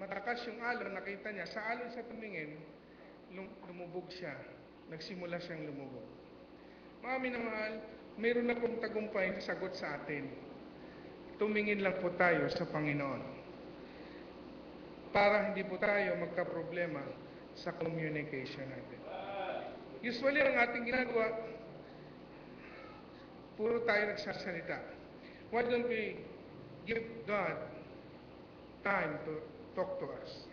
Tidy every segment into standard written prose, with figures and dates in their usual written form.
matakas yung alon, nakita niya, sa alon sa tumingin, lumubog siya. Nagsimula siyang lumubog. Mga minamahal, mayroon na pong tagumpay na sagot sa atin. Tumingin lang po tayo sa Panginoon. Para hindi po tayo magka-problema sa communication natin. Usually, ang ating ginagawa, puro tayo nagsasalita. Why don't we give God time to talk to us?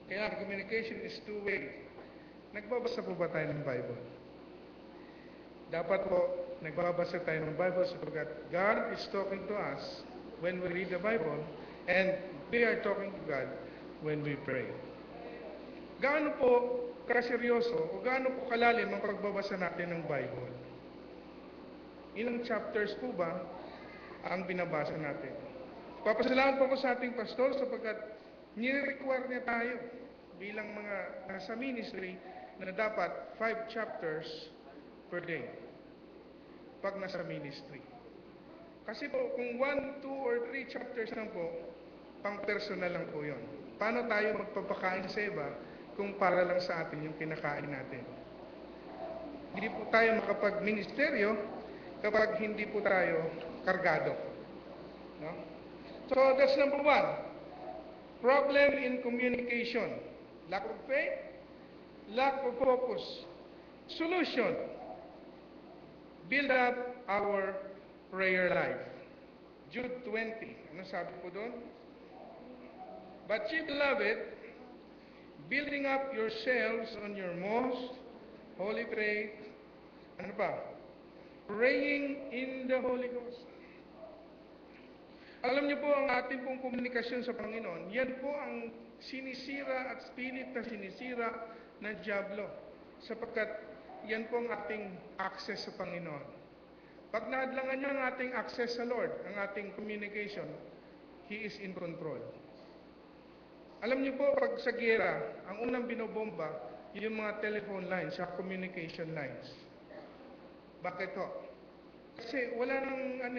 Kaya communication is two-way. Nagbabasa po ba tayo ng Bible? Dapat po, nagbabasa tayo ng Bible sapagkat God is talking to us when we read the Bible and we are talking to God when we pray. Gaano po kaseryoso o gaano po kalalim ang pagbabasa natin ng Bible? Ilang chapters po ba ang binabasa natin? Papasalamat po ako sa ating pastor sapagkat nire-require niya tayo bilang mga nasa ministry na dapat 5 chapters per day pag nasa ministry. Kasi po, kung 1, 2, or 3 chapters lang po, pang-personal lang po yun. Paano tayo magpapakain sa iba kung para lang sa atin yung kinakain natin? Hindi po tayo makapag-ministeryo kapag hindi po tayo kargado. No? So, that's number 1. Problem in communication. Lack of faith, lack of focus. Solution. Build up our prayer life. Jude 20. Ano sabi po doon? But ye beloved, building up yourselves on your most holy faith. Ano pa? Praying in the Holy Ghost. Alam niyo po, ang ating pong komunikasyon sa Panginoon, yan po ang sinisira at pilit na sinisira ng dyablo. Sapagkat yan po ang ating access sa Panginoon. Pag naadlangan niya ang ating access sa Lord, ang ating communication, He is in control. Alam niyo po, pag sa gera, ang unang binobomba, yung mga telephone lines, sa communication lines. Bakit ho? Kasi wala nang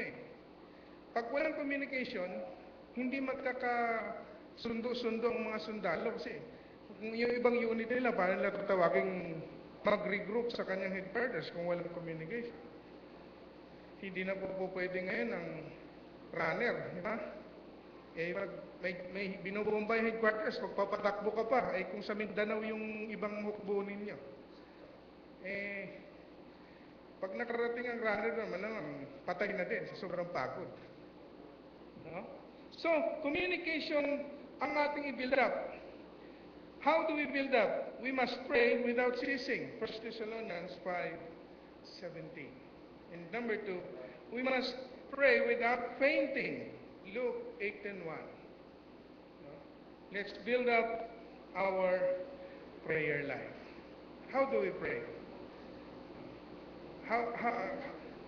pag walang communication, hindi magkakasundo-sundo ang mga sundalo kasi yung ibang unit nila, parang nila tatawagin mag-regroup sa kanyang headquarters kung walang communication. Hindi na po pwede ngayon ang runner, di ba? May binubomba yung headquarters, pagpapatakbo ka pa, kung sa Mindanao yung ibang hukbo ninyo. Pag nakarating ang runner naman, patay na din sa sobrang pagod. No? So, communication ang ating i-build up. How do we build up? We must pray without ceasing. 1 Thessalonians 5:17. And number 2, we must pray without fainting. Luke 8:1. No? Let's build up our prayer life. How do we pray?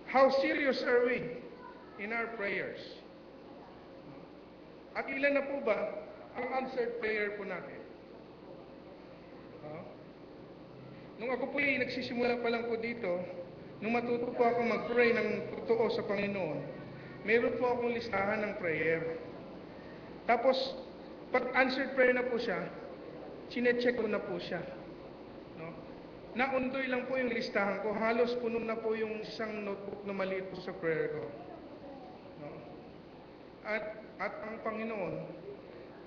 How serious are we in our prayers? At ilan na po ba ang answered prayer po natin? Nung ako po nagsisimula pa lang po dito, nung matuto po ako mag-pray ng totoo sa Panginoon, meron po akong listahan ng prayer. Tapos, pag answered prayer na po siya, sinecheck ko na po siya. No? Naundoy lang po yung listahan ko, halos puno na po yung isang notebook na maliit po sa prayer ko. No? At ang Panginoon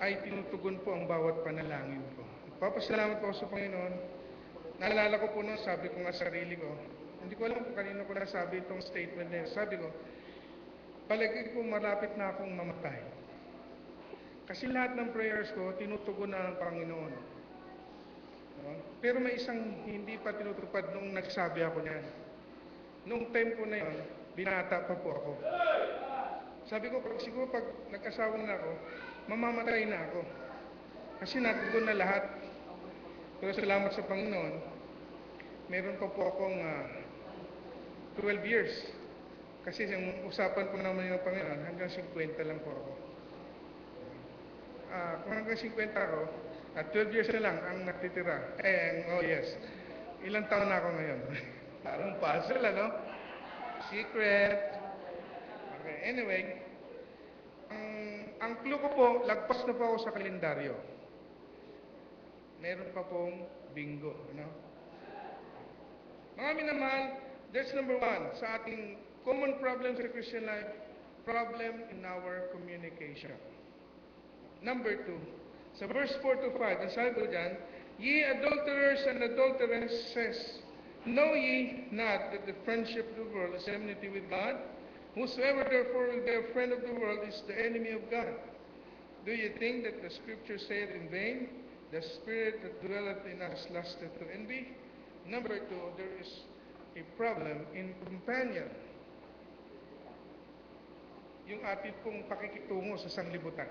ay tinutugon po ang bawat panalangin ko. Papasalamat po sa Panginoon. Naalala ko po noon, sabi ko nga sarili ko, hindi ko alam kung kanino ko nasabi itong statement na yun. Sabi ko, palagi ko malapit na akong mamatay. Kasi lahat ng prayers ko, tinutugon na ng Panginoon. No? Pero may isang hindi pa tinutupad nung nagsabi ako niyan. Nung tempo na yun, binata pa po ako. Sabi ko, siguro pag nagkasawa na ako, mamamatay na ako. Kasi natugon na lahat. Pero salamat sa Panginoon, meron pa po akong 12 years. Kasi yung usapan po naman yung Panginoon, hanggang 50 lang po ako. Kung hanggang 50 ako, at 12 years na lang ang natitira. Oh yes. Ilang taon na ako ngayon? Parang puzzle, ano? Secret. Okay, anyway, Ang clue ko po, lagpas na po ako sa kalendaryo. Meron pa pong bingo. Ano? Mga minamahal, that's number one sa ating common problem sa Christian life, problem in our communication. Number two, sa verse 4 to 5, ang sabi ko dyan, ye adulterers and adulteresses, know ye not that the friendship of the world is enmity with God? Whosoever therefore will be a friend of the world is the enemy of God. Do you think that the scripture saith in vain, the spirit that dwelleth in us lusteth to envy? Number two, there is a problem in companion. Yung ating pong pakikitungo sa sanglibutan.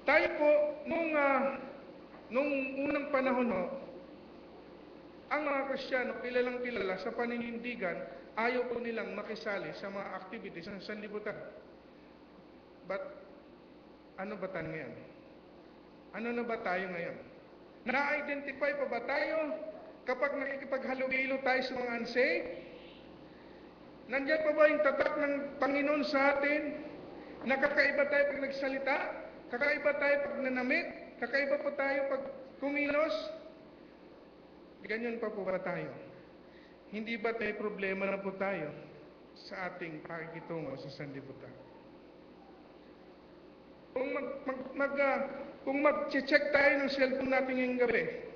Tayo po, nung unang panahon ang mga Kristiyano, kilalang kilala sa paninindigan, ayaw po nilang makisali sa mga activities ng sanlibutan. But, ano ba tayo ngayon? Ano na ba tayo ngayon? Na-identify pa ba tayo kapag nakikipaghalubilo tayo sa mga unsaved? Nandiyan pa ba yung tatak ng Panginoon sa atin? Nakakaiba tayo pag nagsalita? Kakaiba tayo pag nanamit? Kakaiba po tayo pag kumilos? Ganyan pa po ba tayo? Hindi ba tayo problema na po tayo sa ating pakikitungo sa sanlibutan? Kung mag-check tayo ng cellphone natin ngayong gabi,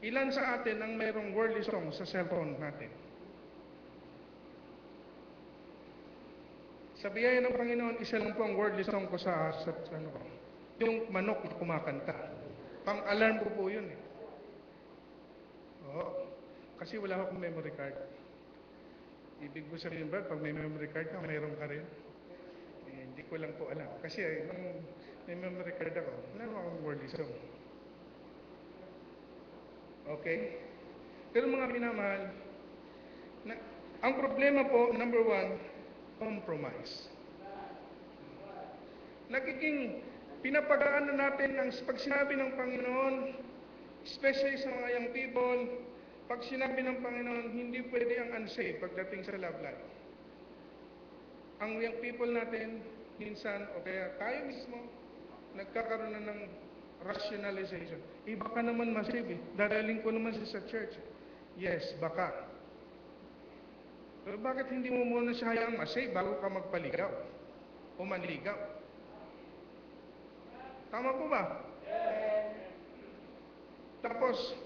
ilan sa atin ang mayroong worldly song sa cellphone natin? Sa biyaya ng Panginoon, isa lang po ang worldly song ko sa ano ko. Yung manok na kumakanta. Pang-alarm ko po yun eh. Oo. Kasi wala akong memory card. Ibig ko sabihin ba, pag may memory card ka, mayroon ka rin? Hindi ko lang po alam. Kasi nung may memory card ako, wala naman akong worldly song. Okay? Pero mga minamahal, ang problema po, number one, compromise. Nagiging pinapagaan na natin ang pag sinabi ng Panginoon, especially sa mga young people, pag sinabi ng Panginoon, hindi pwede ang unsaved pagdating sa love life. Ang young people natin, minsan, o kaya tayo mismo, nagkakaroon na ng rationalization. Baka naman masave eh. Dadaling ko naman sa church. Yes, baka. Pero bakit hindi mo muna siya hayaang masave bago ka magpaligaw o manligaw? Tama po ba? Tapos,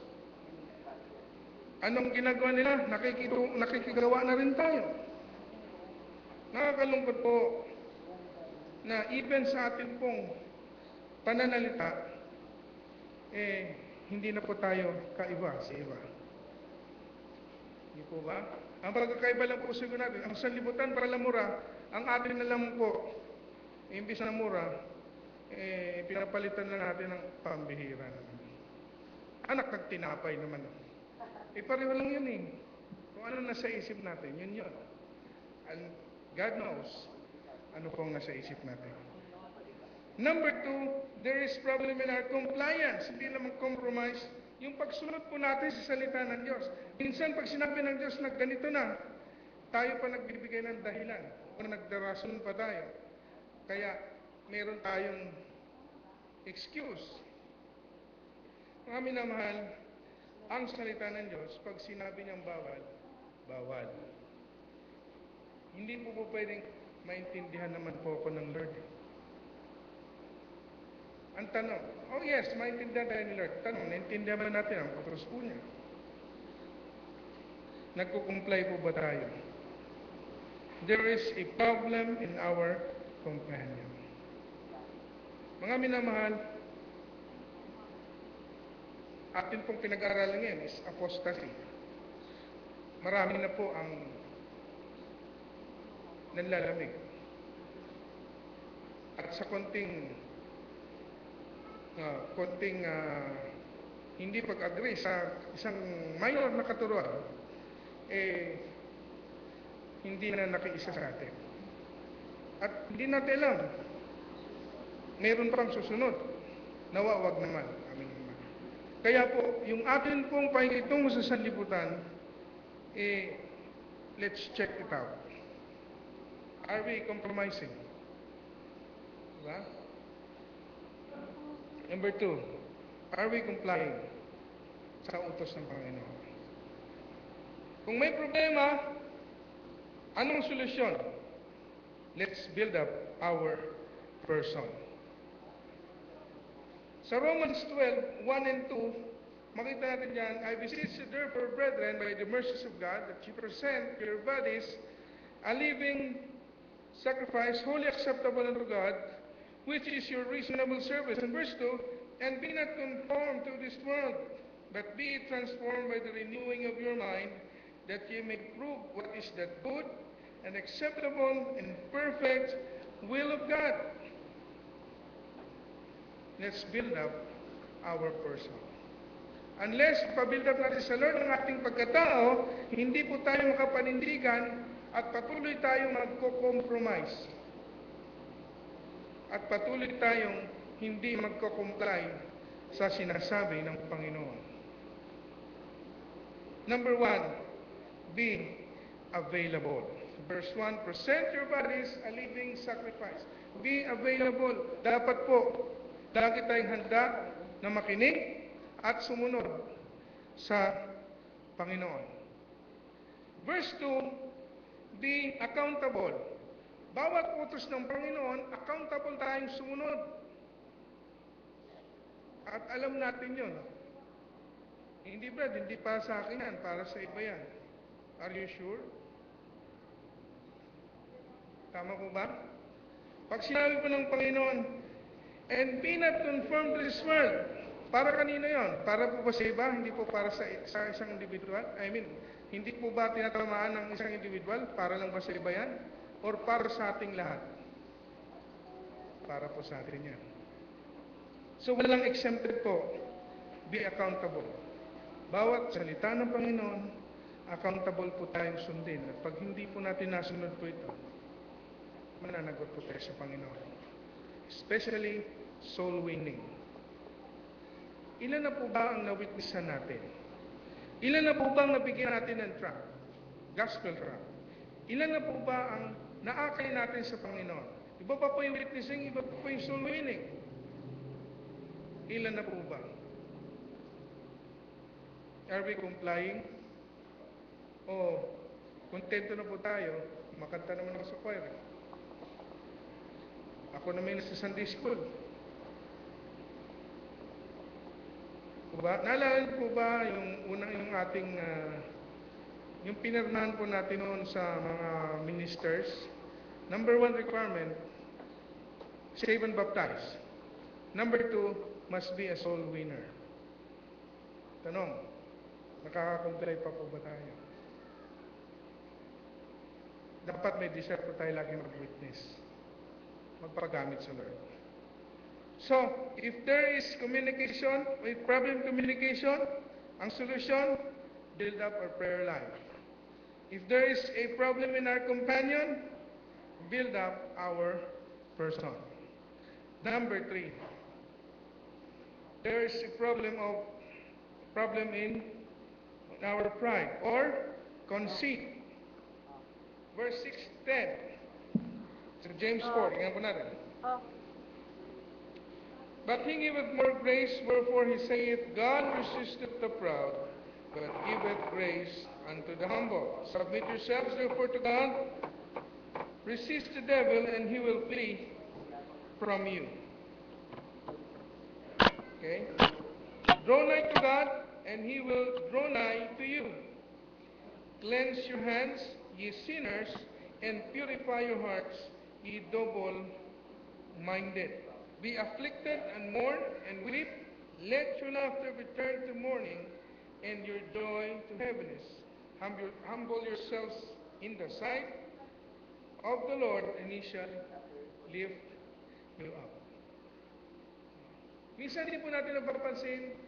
anong ginagawa nila? Nakikigawa na rin tayo. Nakakalungkot po na even sa atin pong pananalita, hindi na po tayo kaiba sa iba. Hindi po ba? Ang pagkakaiba lang po siguro natin, ang sanlibutan para lang mura, ang atin na lang po, imbis na mura, pinapalitan na natin ng pambihira. Anak nagtinapay naman. Pareho lang yun eh. Kung ano nasa isip natin, yun yun. And God knows ano pong nasa isip natin. Number two, there is problem in our compliance. Hindi naman compromise. Yung pagsunod po natin sa salita ng Diyos. Minsan pag sinabi ng Diyos na ganito na, tayo pa nagbibigay ng dahilan. O nagdarason pa tayo. Kaya meron tayong excuse. Mga minamahal, ang salita ng Diyos, pag sinabi niyang bawal, bawal. Hindi po pwedeng maintindihan naman po ako ng Lord. Ang tanong, oh yes, maintindihan tayo ni Lord. Tanong, naintindihan ba natin ang utos po niya? Nagkukumply po ba tayo? There is a problem in our companion. Mga minamahal, atin pong pinag-aaralan ngayon is apostasy. Marami na po ang nanlalamig. At sa konting hindi pag-agree sa isang minor na katuruan, hindi na nakiisa sa atin. At hindi natin alam, meron pang susunod. Nawawag naman. Aming naman. Kaya po, yung atin pong pakikitungo sa sanlibutan, let's check it out. Are we compromising? Diba? Number 2, are we complying sa utos ng Panginoon? Kung may problema, anong solusyon? Let's build up our person. Sa Romans 12, 1 and 2, makita natin yan, I beseech you therefore, brethren, by the mercies of God, that you present your bodies a living sacrifice, wholly acceptable unto God, which is your reasonable service. And verse 2, and be not conformed to this world, but be transformed by the renewing of your mind, that ye may prove what is that good and acceptable and perfect will of God. Let's build up our person. Unless pa-build up natin sa Lord ang ating pagkatao, hindi po tayo makapanindigan at patuloy tayong magko-compromise. At patuloy tayong hindi magko-comply sa sinasabi ng Panginoon. Number 1, be available. Verse 1, present your bodies a living sacrifice. Be available. Dapat po, lagi tayong handa na makinig at sumunod sa Panginoon. Verse 2, be accountable. Bawat utos ng Panginoon, accountable tayong sumunod. At alam natin yun. Hindi Brad, hindi para sa akin yan, para sa iba yan. Are you sure? Tama po ba? Pag sinabi po ng Panginoon, and be not conformed to this world. Para kanino yon? Para po ba sa iba? Hindi po para sa isang individual? I mean, hindi po ba tinatamaan ng isang individual? Para lang ba sa iba yan? Or para sa ating lahat? Para po sa atin yan. So walang exempted po. Be accountable. Bawat salita ng Panginoon, accountable po tayong sundin. At pag hindi po natin nasunod po ito, mananagot po tayo sa Panginoon. Especially soul winning. Ilan na po ba ang na-witnessan natin? Ilan na po ba ang nabigyan natin ng track? Gospel track. Ilan na po ba ang naakay natin sa Panginoon? Iba pa po yung witnessing, iba pa po yung soul winning. Ilan na po ba? Are we complying? O kontento na po tayo, makanta naman ako sa choir. Ako naman sa Sunday school. Diba? Naalala po ba yung ating yung pinirmahan po natin noon sa mga ministers? Number 1 requirement, save and baptize. Number 2, must be a soul winner. Tanong, nakakakomply pa po ba tayo? Dapat may desire po tayo lagi mag-witness. Magpagamit sa Lord. So, if there is communication, with problem communication, ang solution, build up our prayer life. If there is a problem in our companion, build up our person. Number 3, there is a problem in our pride or conceit. Verse 6-10. So James 4, tingnan po natin. But he giveth more grace, wherefore he saith, God resisteth the proud, but giveth grace unto the humble. Submit yourselves therefore to God, resist the devil, and he will flee from you. Okay? Draw nigh to God, and he will draw nigh to you. Cleanse your hands, ye sinners, and purify your hearts, ye double-minded. Be afflicted and mourn and weep. Let your laughter be turned to mourning and your joy to heaviness. Humble yourselves in the sight of the Lord, and He shall lift you up. Minsan din po natin napapansin,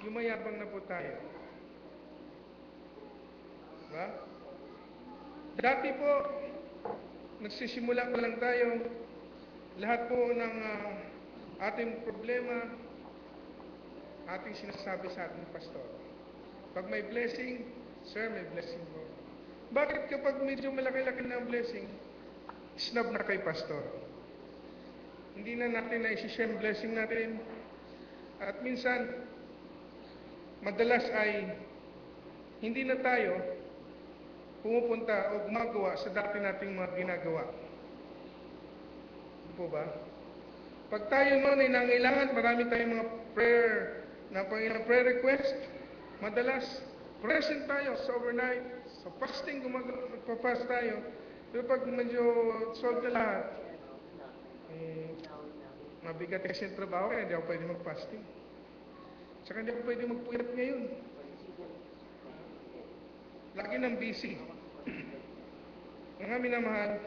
yumayabang na po tayo. Diba? Dati po, nagsisimula pa lang tayo, lahat po ng ating problema, ating sinasabi sa ating pastor. Pag may blessing, sir, may blessing po. Bakit kapag medyo malaki-laki na ang blessing, snub na kay pastor? Hindi na natin na-share yung blessing natin. At minsan, madalas ay hindi na tayo pumupunta o gumagawa sa dati nating mga ginagawa. Di po ba? Pag tayo noon ay nangailangan, marami tayong mga prayer request. Madalas, present tayo sa overnight, sa fasting, magpa-fast tayo. Pero pag medyo solve na lahat, mabigat kasi yung trabaho kaya hindi ako pwede mag-fasting. Tsaka hindi ako pwede magpuyat ngayon. Lagi nang busy. Mga minamahal,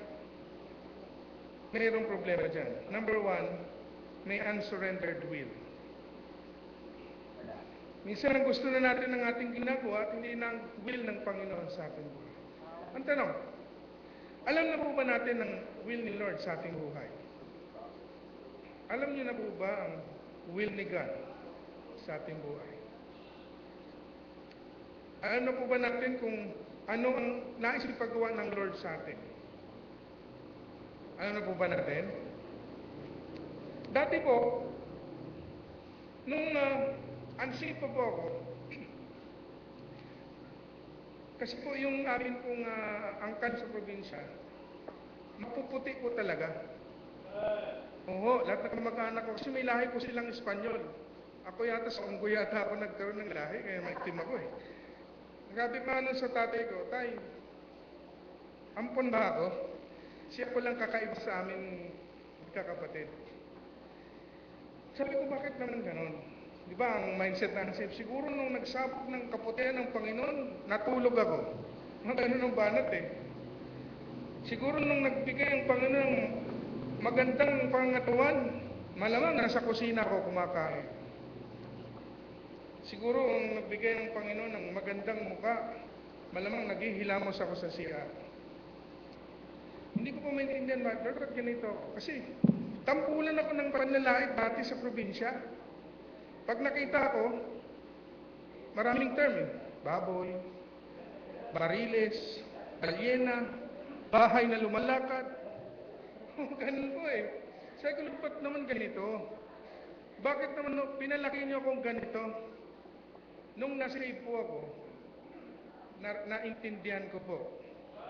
mayroong problema dyan. Number one, may unsurrendered will. Minsan ang gusto na natin ng ating ginagawa at hindi na ang will ng Panginoon sa ating buhay. Ang tanong, alam na po ba natin ang will ni Lord sa ating buhay? Alam niyo na po ba ang will ni God sa ating buhay? Alam na po ba natin kung ano ang nais ipagawa ng Lord sa atin? Alam na po ba natin? Dati po, nung unsaved pa po ako, kasi po yung amin pong angkan sa probinsya, mapuputi po talaga. Oo, lahat ng kamag-anak ko, kasi may lahi po silang Espanyol. Ako yata sa Unggo yata ako nagkaroon ng lahi, kaya maitim ako eh. Grabe pa nun sa tatay ko, tay, ampon ba ako? Siya ko lang kakaiba sa amin magkakapatid. Sabi ko, bakit naman ganon? Di ba, ang mindset na siguro nung nagsabog ng kaputihan ng Panginoon, natulog ako. Mga ganun ang banat eh. Siguro nung nagbigay ang Panginoon ng magandang pangatuan, malamang nasa kusina ako kumakain. Siguro ang nagbigay ng Panginoon ng magandang muka, malamang naghihilamos ako sa CR. Hindi ko po maintindihan bakit ganito. Kasi tampulan ako ng panlalait dati sa probinsya. Pag nakita ko, maraming term eh. Baboy, bariles, balyena, bahay na lumalakad. Ganun po eh. Sabi ko, ba't naman ganito? Bakit naman pinalaki niyo akong ganito? Nung nasave po ako, naintindihan ko po.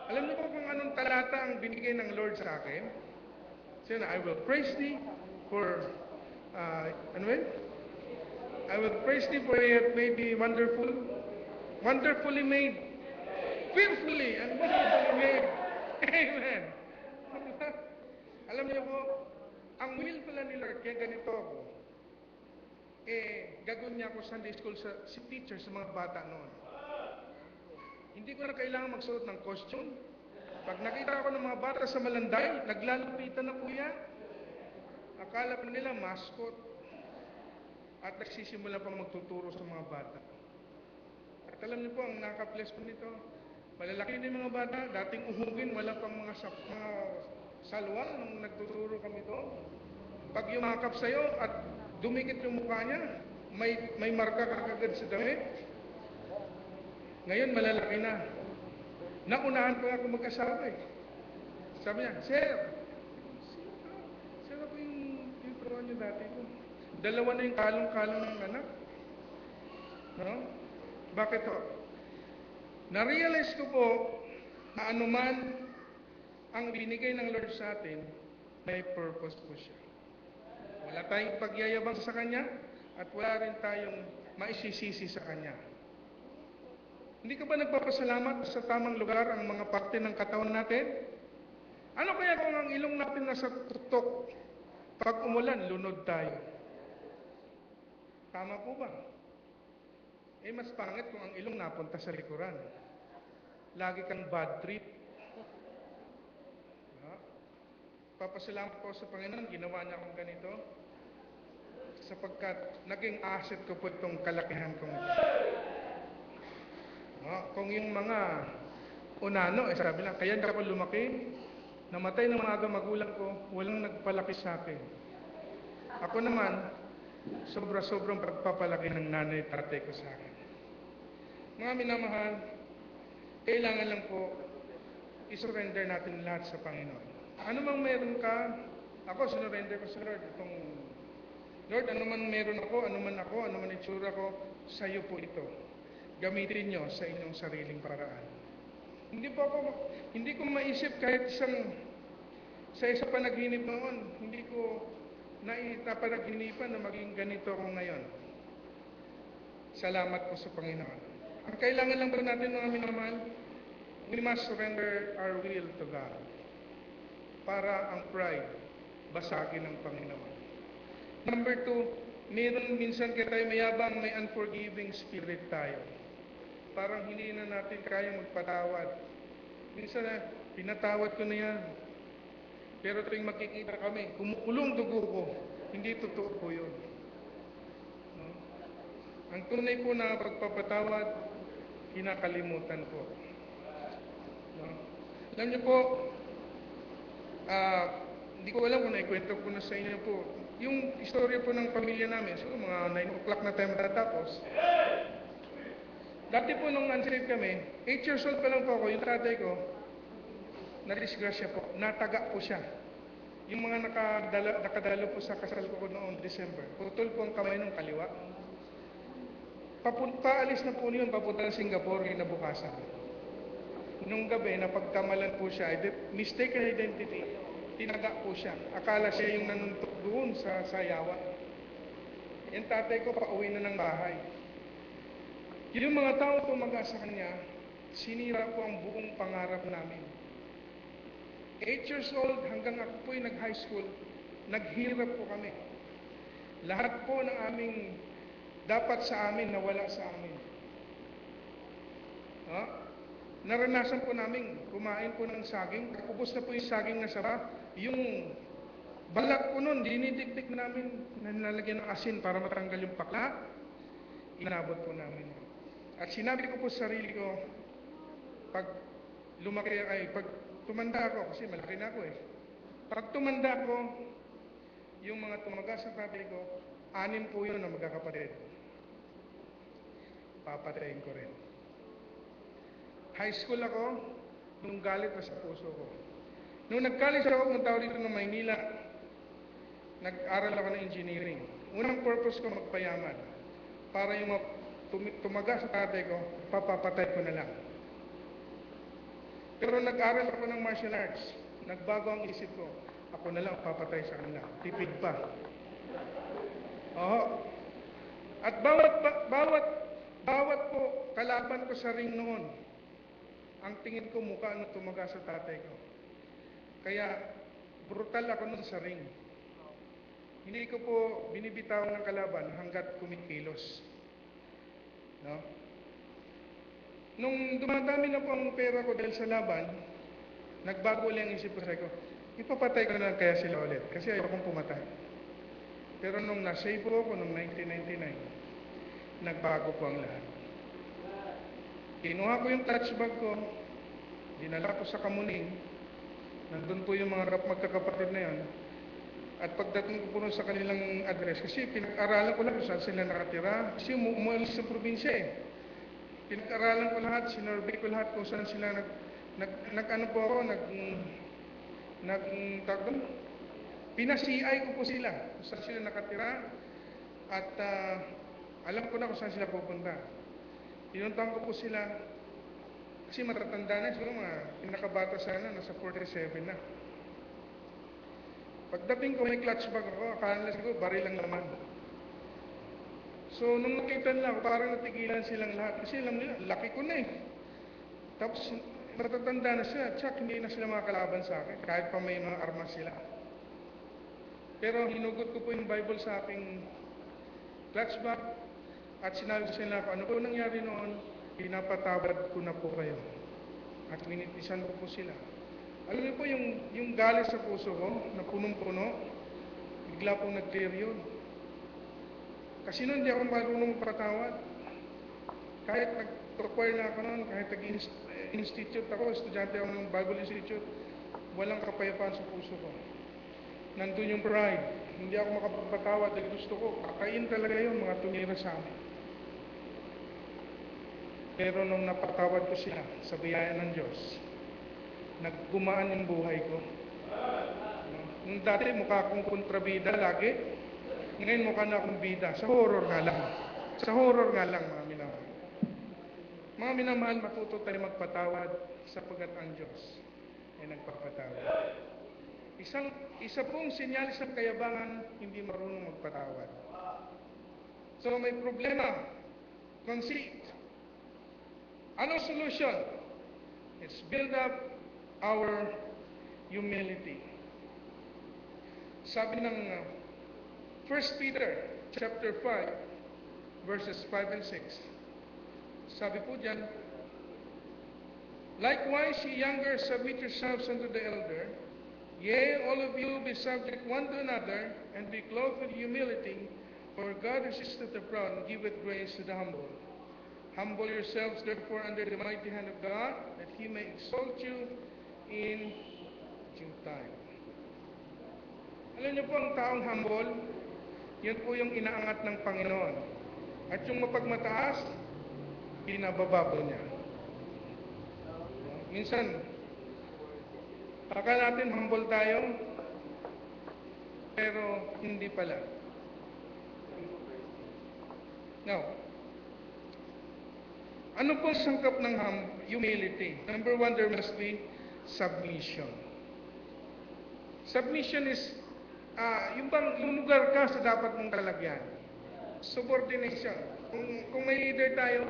Alam niyo po kung anong talata ang binigay ng Lord sa akin? So, I will praise thee for, I will praise thee for it may be wonderful, wonderfully made, fearfully and wonderfully made. Amen. Alam niyo po, ang will pala ni Lord, kaya ganito ako, gagawin niya ako Sunday school si teacher sa mga bata noon. Hindi ko na kailangan magsuot ng costume. Pag nakita ako ng mga bata sa Malanday, naglalapitan na po yan. Akala pa nila mascot. At nagsisimula pang magtuturo sa mga bata. At alam niyo po, ang nakaka-bless po nito, malalaki din mga bata, dating uhugin, wala pang mga salwa nung nagtuturo kami doon. Pag yumakap sa'yo at dumikit yung mukha niya, may marka kagad sa damit. Ngayon, malalaki na. Naunahan ko ako mag-asawa eh. Sabi niya, Sir, ako yung turuan niyo dati ko. Dalawa na yung kalong-kalong ng anak. No? Bakit to? Na-realize ko po na anuman ang binigay ng Lord sa atin, may purpose po siya. Wala tayong pagyayabang sa Kanya at wala rin tayong maisisisi sa Kanya. Hindi ka ba nagpapasalamat sa tamang lugar ang mga parte ng katawan natin? Ano kaya kung ang ilong natin nasa tutok? Pag umulan, lunod tayo. Tama po ba? Mas pangit kung ang ilong napunta sa likuran. Lagi kang bad trip. Papasalamat po sa Panginoon, ginawa niya akong ganito. Sapagkat naging asset ko po itong kalakihan kong ito. Kung yung mga unano, sabi lang, kaya ako lumaki, namatay ng mga magulang ko, walang nagpalaki sa akin. Ako naman, sobra-sobrang pagpapalaki ng nanay at tatay ko sa akin. Mga minamahal, kailangan lang po isurrender natin lahat sa Panginoon. Ano mang meron ka, Ako, sinurrender ko sa Lord. Lord, ano man meron ako, ano man itsura ko, sa iyo po ito. Gamitin nyo sa inyong sariling paraan. Hindi ko maisip kahit sa isa panaginip noon, hindi ko napapanaginipan na maging ganito ako ngayon. Salamat po sa Panginoon. Ang kailangan lang po natin mga minamahal, we must surrender our will to God para ang pride basagin ng Panginoon. Number 2, meron minsan kaya tayo mayabang, may unforgiving spirit tayo. Parang hindi na natin kaya magpatawad. Minsan pinatawad ko na yan. Pero tuwing makikita kami, kumukulong dugo ko. Hindi totoo po yun. No? Ang tunay po na pagpapatawad, kinakalimutan po. No? Alam niyo po, hindi ko alam kung naikwento ko na sa inyo po. Yung istorya po ng pamilya namin, so mga 9 o'clock na tayo matatapos. Dati po nung unsaved kami, 8 years old pa lang po ako, yung tatay ko, na-disgrasya po, nataga po siya. Yung mga nakadalo po sa kasal ko noong December, putol po ang kamay ng kaliwa. Paalis na po yun, papunta ng Singapore, kinabukasan. Nung gabi, napagkamalan po siya, mistaken identity, tinaga po siya. Akala siya yung nanuntok doon sa sayawa. Yung tatay ko, pauwi na ng bahay. Yung mga tao tumaga sa kanya, sinira po ang buong pangarap namin. 8 years old hanggang ako po'y nag-high school, naghirap po kami. Lahat po ng aming dapat sa amin, nawala sa amin. Naranasan po namin kumain po ng saging. Ubos na po yung saging na saba. Yung balat po nun, dinitiktik namin, nalalagyan ng asin para matanggal yung pakla. Inabot po namin. At sinabi ko po sa sarili ko, pag tumanda ako, kasi malaki na ako eh. Pag tumanda ako, yung mga tumaga sa tatay ko, 6 po yun na magkakapatid. Papatayin ko rin. High school ako, nung galit na sa puso ko. Nung nag-college ako, punta ako dito ng Maynila, nag-aral ako ng engineering. Unang purpose ko magpayaman. Para yung tumaga sa tatay ko, papapatay ko na lang. Pero nag-aral ako ng martial arts. Nagbago ang isip ko. Ako na lang papatay sa kanila. Tipid pa. Oo. At bawat po kalaban ko sa ring noon, ang tingin ko mukha nung tumaga sa tatay ko. Kaya brutal ako nun sa ring. Hindi ko po binibitawan ng kalaban hanggat kumikilos. No? Nung dumadami na po ang pera ko dahil sa laban, nagbago ulit ang isip ko. Sabi ko, ipapatay ko na lang kaya sila ulit kasi ayaw kong pumatay. Pero nung nasave po ako noong 1999, nagbago po ang lahat. Kinuha ko yung touch bag ko, dinala ko sa Kamuning, nandun po yung mga magkakapatid na yun, at pagdating ko po sa kanilang address, kasi pinag-aralan ko lang kung saan sila nakatira, kasi umalis sa probinsya eh. Pinag-aralan ko lahat, sinurvey ko lahat kung saan sila pina-CI ko po sila kung saan sila nakatira, at alam ko na kung saan sila pupunta. Pinuntahan ko po sila, kasi matatanda na, siguro mga pinakabata sana, nasa 47 na. Pagdating ko, may clutch bag ako, akala nila siguro baril lang naman. So, nung nakita nila ako, parang natigilan silang lahat. Kasi alam nila, laki ko na eh. Tapos, matatanda na sila, tsak, hindi na sila makakalaban sa akin, kahit pa may mga armas sila. Pero hinugot ko po yung Bible sa aking clutch bag, at sinabi ko sa nila, ano po nangyari noon, pinapatawad ko na po kayo. At minitisan ko po sila. Alam niyo po, yung galit sa puso ko, na punong-puno, bigla pong nag-clear yun. Kasi noon, hindi ako marunong magpatawad. Kahit nag-require na ako noon, kahit nag-institute ako, estudyante ako ng Bible Institute, walang kapayapaan sa puso ko. Nandun yung pride. Hindi ako makapagpatawad dahil gusto ko. Kakain talaga yun, mga tumira sa amin. Pero nung napatawad ko sila sa biyaya ng Diyos, naggumaan yung buhay ko. Nung dati mukha akong kontrabida lagi, ngayon mukha na akong bida. Sa horror nga lang. Sa horror nga lang, mga minamahal. Mga minamahal, matuto tayo magpatawad sapagkat ang Diyos ay nagpapatawad. Isa pong sinyalis ng kayabangan, hindi marunong magpatawad. So may problema, conceit. Anong solution? Let's build up our humility. Sabi ng 1 Peter chapter 5, verses 5 and 6. Sabi po dyan, likewise, ye younger, submit yourselves unto the elder. Yea, all of you be subject one to another, and be clothed with humility, for God resisteth the proud, and giveth grace to the humble. Humble yourselves, therefore, under the mighty hand of God, that He may exalt you in due time. Alam niyo po, ang taong humble, yun po yung inaangat ng Panginoon. At yung mapagmataas, pinababa po niya. Minsan, akala natin humble tayo, pero hindi pala. Now, ano pong sangkap ng humility? Number one, there must be submission. Submission is, yung lugar ka sa dapat mong kalagyan. Subordination. Kung may leader tayo,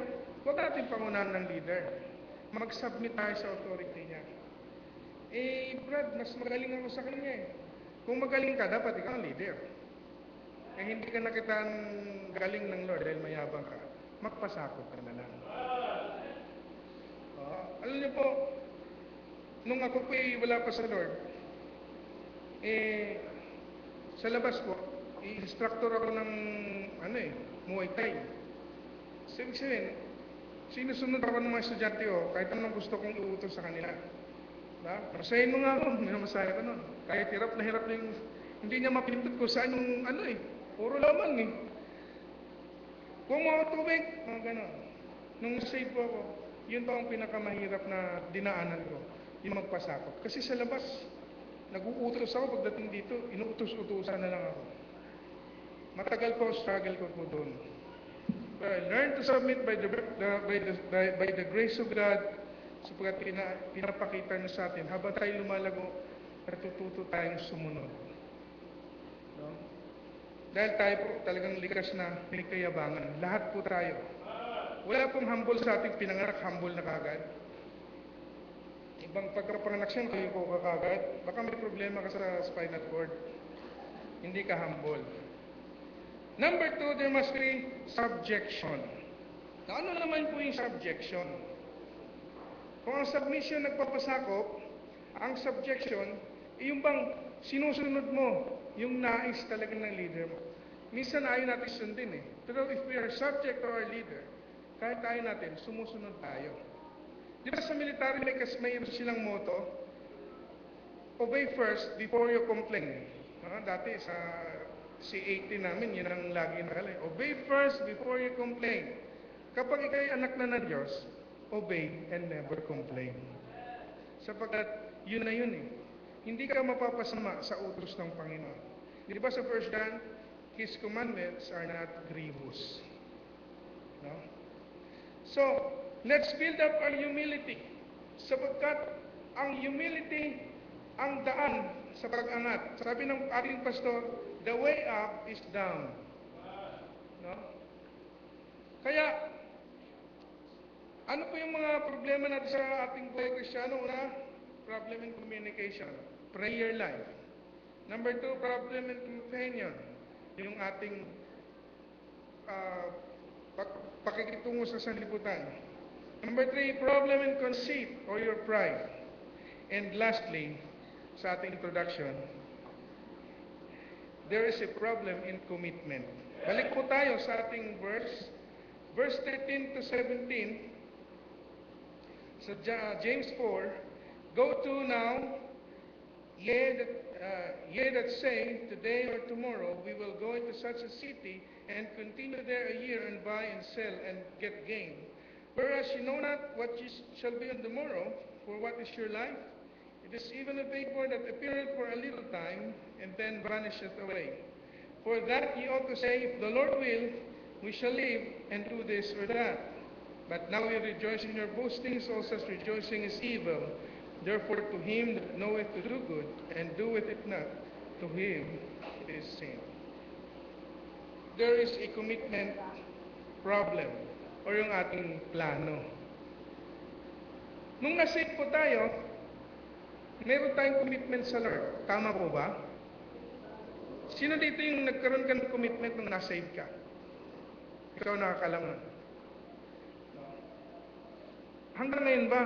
huwag natin pangunahan ng leader. Mag-submit tayo sa authority niya. Brad, mas magaling ako sa kanya eh. Kung magaling ka, dapat ikaw ang leader. Hindi ka nakitaan galing ng Lord dahil mayabang ka. Magpasakot ka na lang. Alam niyo po, nung ako po'y wala pa sa Lord, sa labas po, instructor ako ng Muay Thai. So, ibig sabihin, sinusunod ako ng mga estudyante ko, kahit anong gusto kong iutos sa kanila. Masahin mo nga ako, minamasaya ko nun. Kahit hirap na yung, hindi niya mapindot ko saan yung puro laman eh. Kung mga tubig, mga ganon. Nung save po ako, yun pa ang pinakamahirap na dinaanan ko, yung magpasakot. Kasi sa labas, nag-uutos ako pagdating dito, inuutos-utusan na lang ako. Matagal po struggle ko po doon. But I learned to submit by the grace of God, sapagkat pinapakita niya sa atin, habang tayo lumalago, natututo tayong sumunod. No? Dahil tayo po talagang likas na may kayabangan. Lahat po tayo. Wala pong humble sa ating pinanganak, humble na kagad. Ibang pagkapanganak siya, kayo ko kagad. Baka may problema ka sa spinal cord. Hindi ka humble. Number two, there must be subjection. Na ano naman po yung subjection? Kung ang submission nagpapasakop, ang subjection, yung bang sinusunod mo, yung nais talaga ng leader mo. Minsan ayaw natin sundin eh. Pero if we are subject to our leader, kahit tayo natin, sumusunod tayo. Di ba sa military may silang motto, obey first before you complain. Dati sa C-80 namin, yun ang lagi nakalay. Obey first before you complain. Kapag ikaw'y anak na ng Diyos, obey and never complain. Sapagkat yun na yun eh. Hindi ka mapapasama sa utos ng Panginoon. Di ba sa 1 John, His commandments are not grievous. No? So, let's build up our humility. Sapagkat ang humility, ang daan sa pag-angat. Sabi ng ating pastor, the way up is down. No? Kaya, ano po yung mga problema natin sa ating buhay Kristiyano? Una, problem in communication. Prayer life. Number two, problem in companion. Yung ating pakikitungo sa sanlibutan. Number three, problem in conceit or your pride. And lastly, sa ating introduction, there is a problem in commitment. Balik po tayo sa ating verse 13 to 17, sa James 4, go to now, ye that say, today or tomorrow, we will go into such a city, and continue there a year, and buy and sell, and get gain. Whereas you know not what you shall be on the morrow, for what is your life? It is even a vapor that appeareth for a little time, and then vanisheth away. For that ye ought to say, if the Lord will, we shall live and do this or that. But now ye rejoice in your boastings, all such rejoicing is evil. Therefore to him that knoweth to do good, and doeth it not, to him it is sin. There is a commitment problem, or yung ating plano. Nung nasave po tayo, meron tayong commitment sa Lord. Tama po ba? Sino dito yung nagkaroon ka ng commitment nung nasave ka? Ikaw nakakalangan. Hanggang ngayon ba,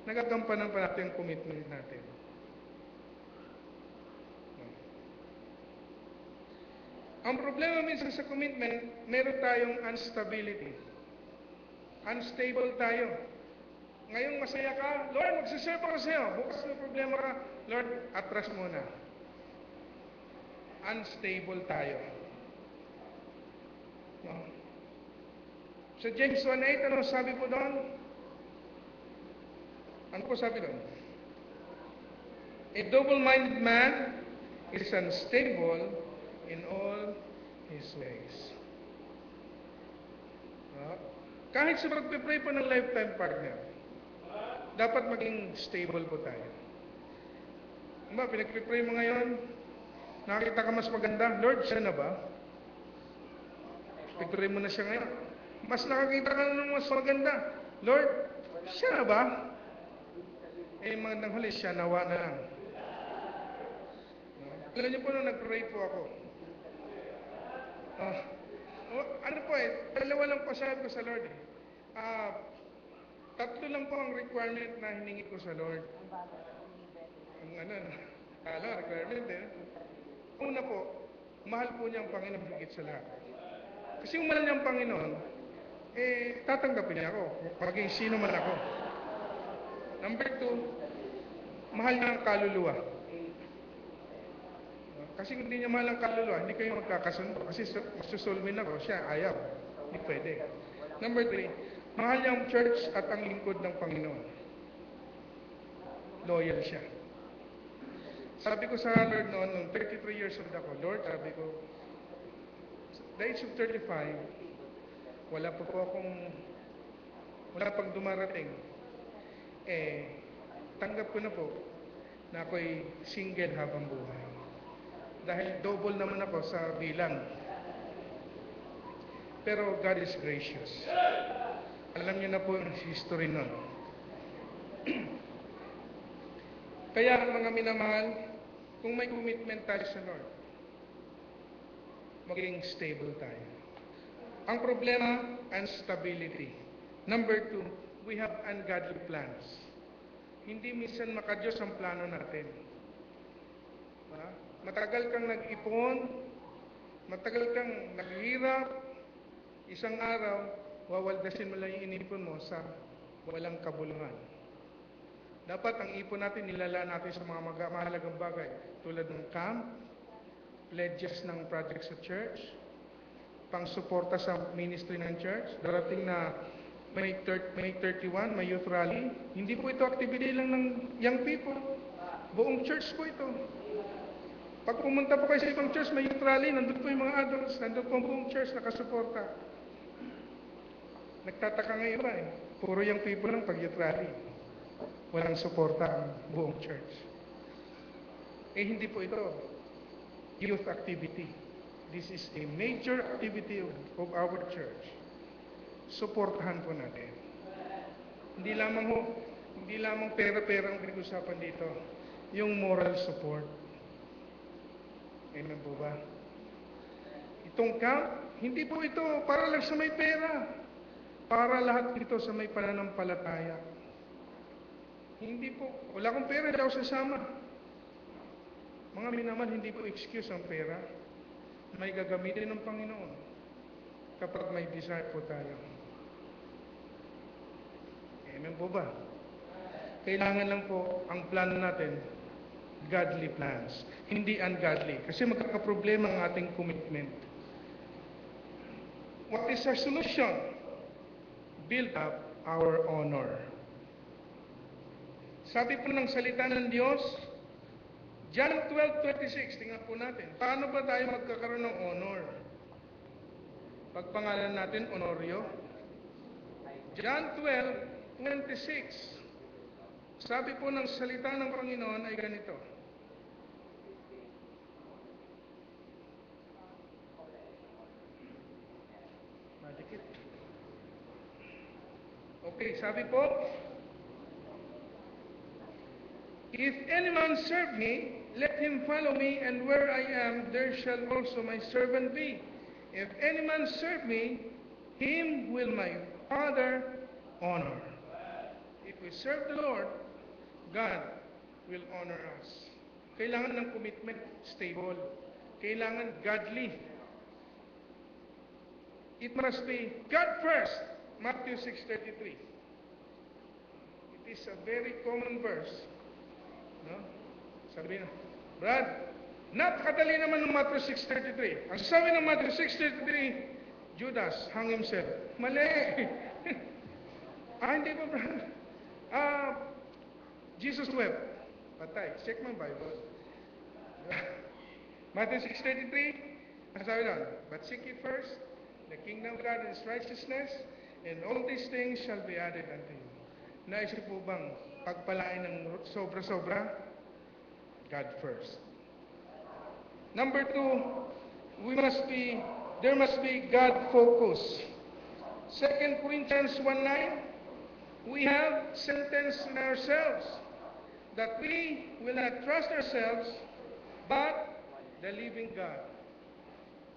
nagagampanan pa natin yung commitment natin? Ang problema minsan sa commitment, meron tayong instability. Unstable tayo. Ngayong masaya ka, Lord, magsiserve ako sa'yo. Bukas na problema ka, Lord, atras muna. Unstable tayo. No? Sa James 1:8, ano sabi po doon? Ano po sabi doon? A double-minded man is unstable in all his ways. No? Kahit sa pagpipray po ng lifetime partner, dapat maging stable po tayo. Diba, pinagpipray mo ngayon, nakita ka mas maganda, Lord, siya na ba? Pinagpipray mo na siya ngayon. Mas nakakita ka na ng mas maganda, Lord, siya na ba? Eh, magandang huli, siya nawa na lang. Alam niyo po nung nag-pray po ako, ano po dalawa lang po sabi ko sa Lord eh. Tatlo lang po ang requirement na hiningi ko sa Lord. Ang requirement eh. Una po, mahal po niya ang Panginoon higit sa lahat. Kasi kung mahal niya ang Panginoon, tatanggapin niya ako, maging sino man ako. Number 2, mahal niya ang kaluluwa. Kasi kung hindi niya mahal ang kaluluwa, hindi kayo magkakasundo. Kasi masusulmin ako, siya ayaw. Hindi pwede. Number 3, mahal niya ang church at ang lingkod ng Panginoon. Loyal siya. Sabi ko sa Lord noon, nung 33 years old ako, Lord, sabi ko, the age of 35, wala pang dumarating. Tanggap ko na po na ako'y single habang buhay. Dahil double naman ako sa bilang. Pero God is gracious. Alam niyo na po yung history nun. Kaya mga minamahal, kung may commitment tayo sa Lord, maging stable tayo. Ang problema, instability. Number 2, we have ungodly plans. Hindi minsan makadiyos ang plano natin. Matagal kang nag-ipon, matagal kang naghihirap, isang araw, wawaldasin mo lang yung inipon mo sa walang kabuluhan. Dapat ang ipon natin, nilala natin sa mga mahalagang bagay, tulad ng camp, pledges ng project sa church, pang-suporta sa ministry ng church, darating na May 31, may youth rally. Hindi po ito activity lang ng young people. Buong church po ito. Pag pumunta po kayo sa ibang church, may youth rally, nandun po yung mga adults, nandun po ang buong church nakasuporta. Nagtataka ngayon ba eh. Puro young people lang pag youth rally. Walang suporta ang buong church. Hindi po ito youth activity. This is a major activity of our church. Suportahan po natin. Hindi lamang pera-pera ang pinag-usapan dito. Yung moral support. Amen po ba? Itong camp, hindi po ito para lang sa may pera. Para lahat ito sa may pananampalataya. Hindi po. Wala akong pera, hindi ako sasama. Mga minamahal, hindi po excuse ang pera. May gagamitin ng Panginoon kapag may desire po tayo. Amen po ba? Kailangan lang po ang plano natin, godly plans, hindi ungodly. Kasi magkakaproblema ang ating commitment. What is our solution? Build up our honor. Sabi po ng salita ng Diyos, John 12:26, tingnan po natin. Paano ba tayo magkakaroon ng honor? Pagpangalan natin, Honorio. John 12:26. Sabi po ng salita ng Panginoon ay ganito. Madikit. Okay, sabi po, if any man serve me, let him follow me, and where I am, there shall also my servant be. If any man serve me, him will my Father honor. If we serve the Lord, God will honor us. Kailangan ng commitment, stable. Kailangan godly. It must be God first. Matthew 6:33. It is a very common verse. No? Sabi na, Brad, napakadali naman ng Matthew 6:33. Ang sabi ng Matthew 6:33, Judas hung himself. Mali! Hindi ba, Brad? Jesus wept. Patay. Check my Bible. Matthew 6:33, ang sabi doon, but seek ye first the kingdom of God and His righteousness, and all these things shall be added unto you. Naisip po bang pagpalain ng sobra-sobra? God first. Number 2, there must be God focus. 2 Corinthians 1:9, we have sentenced in ourselves that we will not trust ourselves, but the living God.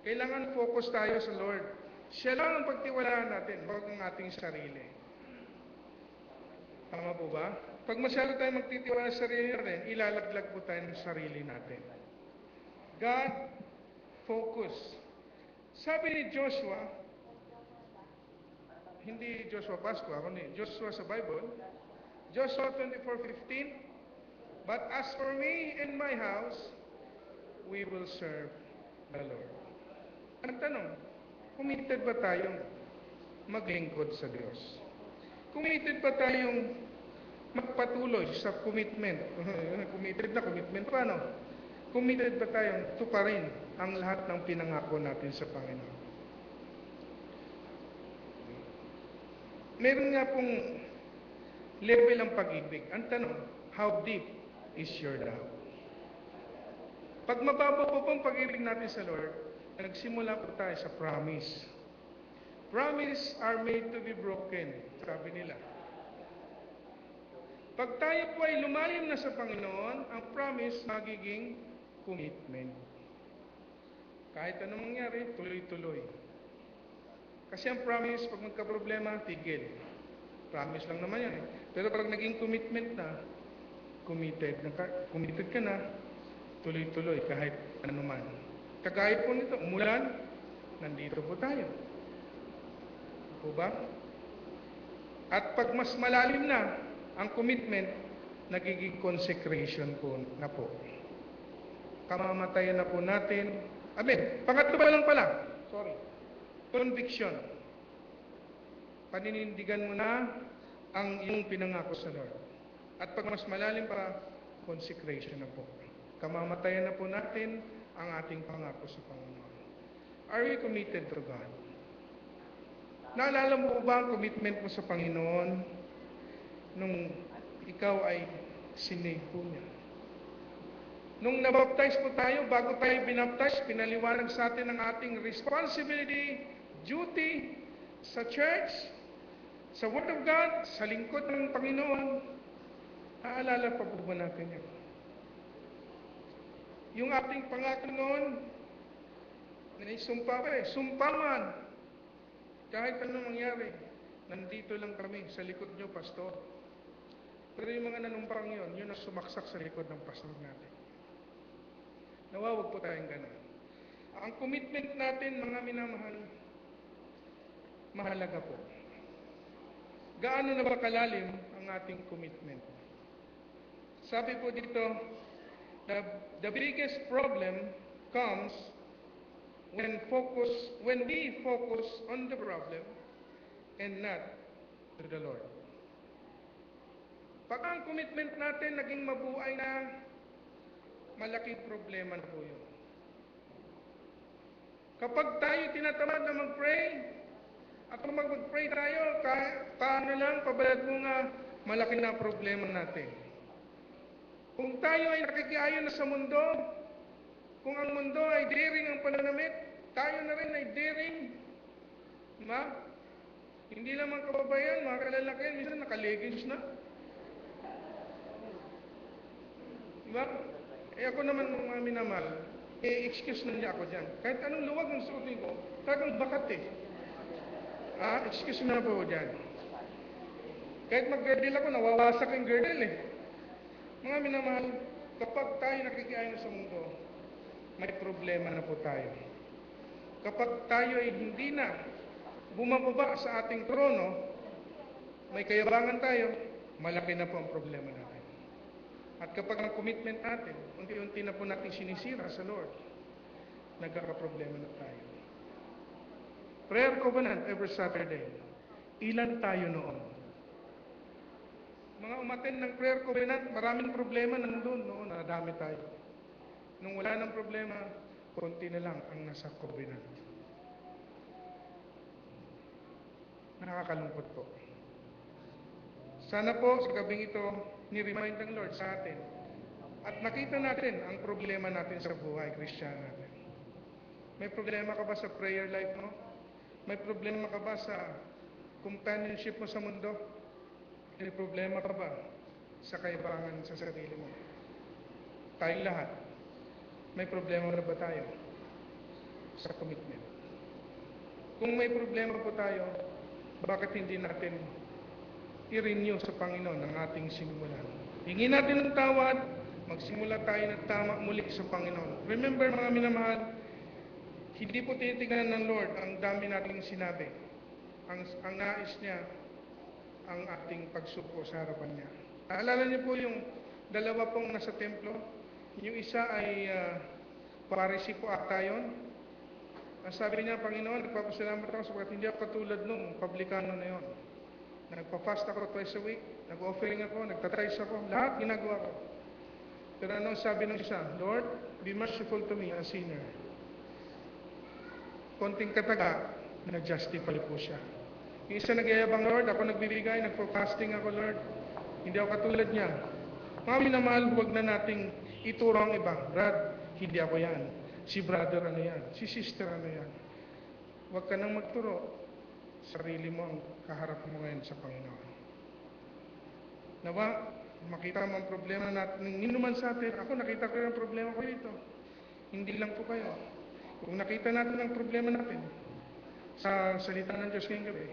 Kailangan focus tayo sa Lord. Siya lang ang pagtiwalaan natin, huwag ang ating sarili. Tama po ba? Pag masyado tayo magtitiwala sa sarili natin, ilalaglag po tayo ng sarili natin. God, focus. Sabi ni Joshua, hindi Joshua Pascua, kundi Joshua sa Bible, Joshua 24:15, but as for me and my house, we will serve the Lord. Ang tanong, committed ba tayong maglingkod sa Diyos? Committed ba tayong magpatuloy sa commitment? Commitment pa, no? Committed ba tayong tuparin ang lahat ng pinangako natin sa Panginoon? Meron nga pong level ang pag-ibig. Ang tanong, how deep is your love? Pag mababa po pong pag-ibig natin sa Lord, nagsimula po tayo sa promise. Promise are made to be broken, sabi nila. Pag tayo po ay lumalim na sa Panginoon, ang promise magiging commitment. Kahit anong mangyari, tuloy-tuloy. Kasi ang promise, pag magka-problema, tigil. Promise lang naman yan. Pero pag naging commitment na, committed ka na, tuloy-tuloy kahit anuman. Kagaya po nito, umulan, nandito po tayo. Po ba? At pag mas malalim na ang commitment, nagiging consecration po na po. Kamamatayan na po natin. Amen. Pangatlo pa lang pala. Sorry. Conviction. Paninindigan mo na ang iyong pinangako sa Lord. At pag mas malalim pa, consecration na po. Kamamatayan na po natin ang ating pangako sa Panginoon. Are we committed to God? Naalala mo ba ang commitment mo sa Panginoon nung ikaw ay sinave po niya? Nung nabaptize po tayo, bago tayo binaptize, pinaliwanag sa atin ang ating responsibility, duty sa church, sa Word of God, sa lingkod ng Panginoon. Naalala pa po ba natin yan? Yung ating pangako noon, naisumpa pa sumpa man. Kahit anong mangyari, nandito lang kami sa likod nyo, pastor. Pero yung mga nanumpang yun ang sumaksak sa likod ng pastor natin. Nawawag po tayong gano'n. Ang commitment natin, mga minamahal, mahalaga po. Gaano na ba kalalim ang ating commitment? Sabi po dito, the biggest problem comes when we focus on the problem and not to the Lord. Pag ang commitment natin naging mabuhay na, malaking problema na po yun. Kapag tayo tinatamad na mag-pray, at kung mag-pray tayo, paano lang, pabalad mo nga, malaki na problema natin. Kung tayo ay nakikiayon na sa mundo, kung ang mundo ay daring ang pananamit, tayo na rin ay daring. Diba? Hindi lang mga kababayan, mga kalalakihan, minsan naka-leggings na. Diba? Ako naman mga minamahal, excuse na niya ako dyan. Kahit anong luwag ng suotin ko, tagang bakat eh. Excuse na po dyan. Kahit mag-girdle ako, nawawasak yung girdle eh. Mga minamahal, kapag tayo nakikiayon sa mundo, may problema na po tayo. Kapag tayo ay hindi na bumababa sa ating trono, may kayabangan tayo, malaki na po ang problema natin. At kapag ang commitment natin, unti-unti na po natin sinisira sa Lord, nagkakaproblema na tayo. Prayer Covenant every Saturday. Ilan tayo noon? Mga umaten ng Prayer Covenant, maraming problema nandun noon, nadami tayo. Nung wala ng problema, konti na lang ang nasa Covenant. Nakakalungkot po. Sana po sa gabing ito, ni-remind ng Lord sa atin at nakita natin ang problema natin sa buhay Kristiyano natin. May problema ka ba sa prayer life mo? May problema ka ba sa companionship mo sa mundo? May problema ka ba sa kaibangan sa sarili mo? Tayong lahat, may problema na ba tayo sa commitment? Kung may problema po tayo, bakit hindi natin i-renew sa Panginoon ang ating simulan? Hingin natin ng tawad, magsimula tayo ng tama muli sa Panginoon. Remember mga minamahal, hindi po tinitingnan ng Lord ang dami nating sinabi. Ang nais niya, ang ating pagsuko sa harapan niya. Naalala niyo po yung dalawa pong nasa templo? Yung isa ay Pharisee po ata yun. Ang sabi niya, Panginoon, nagpapasalamat ako sapagkat hindi ako katulad nung publikano na yun. Nagpa-fast ako twice a week, nag-offering ako, nagtatries ako, lahat ginagawa ko. Pero ano sabi ng isa? Lord, be merciful to me, a sinner. Konting kataga, nag-justify po siya. Yung isa nagyayabang, Lord, ako nagbibigay, nagpa-fasting ako, Lord. Hindi ako katulad niya. Mga minamahal, huwag na nating ituro ang iba. Brad, hindi ako yan. Si brother ano yan. Si sister ano yan. Huwag ka nang magturo. Sarili mo ang kaharap mo ngayon sa Panginoon. Nawa, makita mo ang problema natin. Ninuman sa atin, ako nakita ko yung problema ko dito. Hindi lang po kayo. Kung nakita natin ang problema natin sa salita ng Diyos ngayong gabi,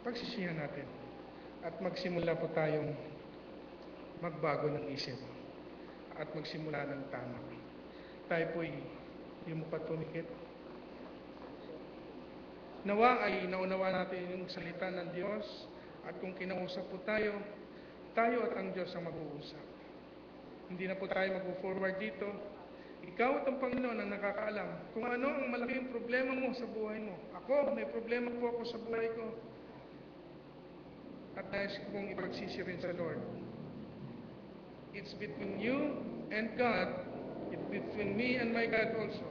pagsisihan natin at magsimula po tayong magbago ng isip at magsimula ng tama. Tayo po'y hindi mo patumikit. Nawa ay naunawa natin yung salita ng Diyos at kung kinausap po tayo at ang Diyos ang mag-uusap. Hindi na po tayo mag-forward dito. Ikaw at ang Panginoon ang nakakaalam kung ano ang malaking problema mo sa buhay mo. Ako, may problema po ako sa buhay ko. At nais kong ipagsisi rin sa Lord. It's between you and God. It's between me and my God also.